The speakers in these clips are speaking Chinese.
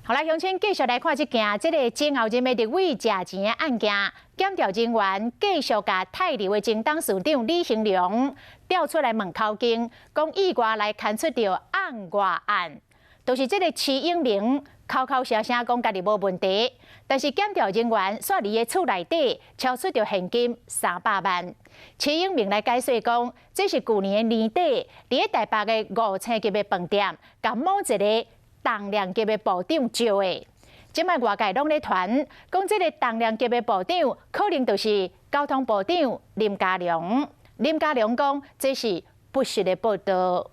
好来，乡亲继续来看这件前后任的立委假钱的案件，检调人员继续甲泰流的前董事长李兴良调出来问口供，讲意外来牵出着案外案，就是这个齐永明口口声声讲家己无问题，但是检调人员煞伫个厝内底抄出着现金300万。齐永明来解释讲，这是去年的年底，伫个台北的5星级的饭店，甲某一个重量级的部长招的。即摆外界拢咧传，讲这个重量级的部长可能就是交通部长林佳龙。林佳龙讲，这是不实的报道。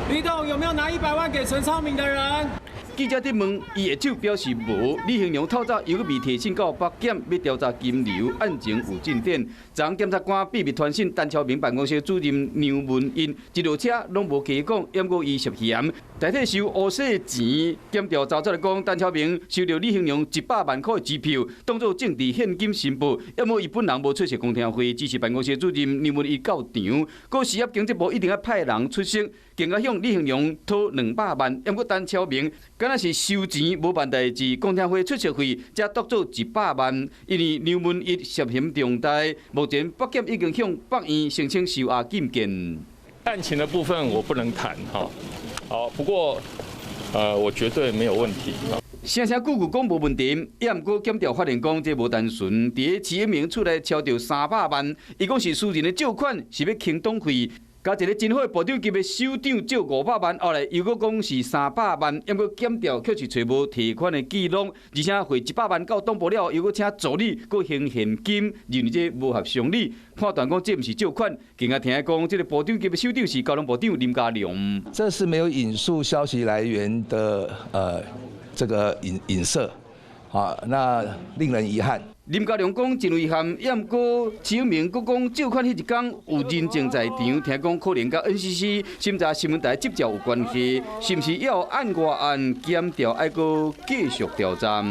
李董有没有拿100万给陈昌明的人？记者伫问，伊的手表示无。李兴良透早犹未提讯到北检，要调查金流，案情有进展。昨检察官秘密传讯陈超明办公室主任杨文英，一路车拢无加讲，掩过伊涉嫌代替收乌洗的钱。检调查出来讲，陈超明收到李兴良100万块的支票，当作政治现金申报，要么伊本人无出席公听会，只是办公室主任杨文英到场。个事业经济部一定要派人出席，更加向李兴良讨200万，掩过陈超明。敢若是收钱无办代志，公听会出席费才夺走100万，因为梁文一涉嫌重大，目前北检已经向北院申请收押禁见。案情的部分我不能谈哈，好，不过我绝对没有问题。声声句句讲无问题，也毋过检调发现讲这无单纯，伫个齐永明厝内抄到300万，伊讲是私人的借款，是要轻党费。甲一个真好的部长级的首长借500万，后来又搁讲是300万，因过检调却是找无提款的记录，而且汇100万到党部了，又搁请助理搁还现金，认为这无合常理。判断讲这毋是借款，更加听讲这个部长级的首长是交通部长林佳龙。这是没有引述消息来源的这个影射，啊，那令人遗憾。林佳龙讲真遗憾，也毋过齐永明佫讲借款迄一天有人证在场，听讲可能甲 NCC 审查新闻台执照有关系，是毋是要案外案检调，爱佫继续调查？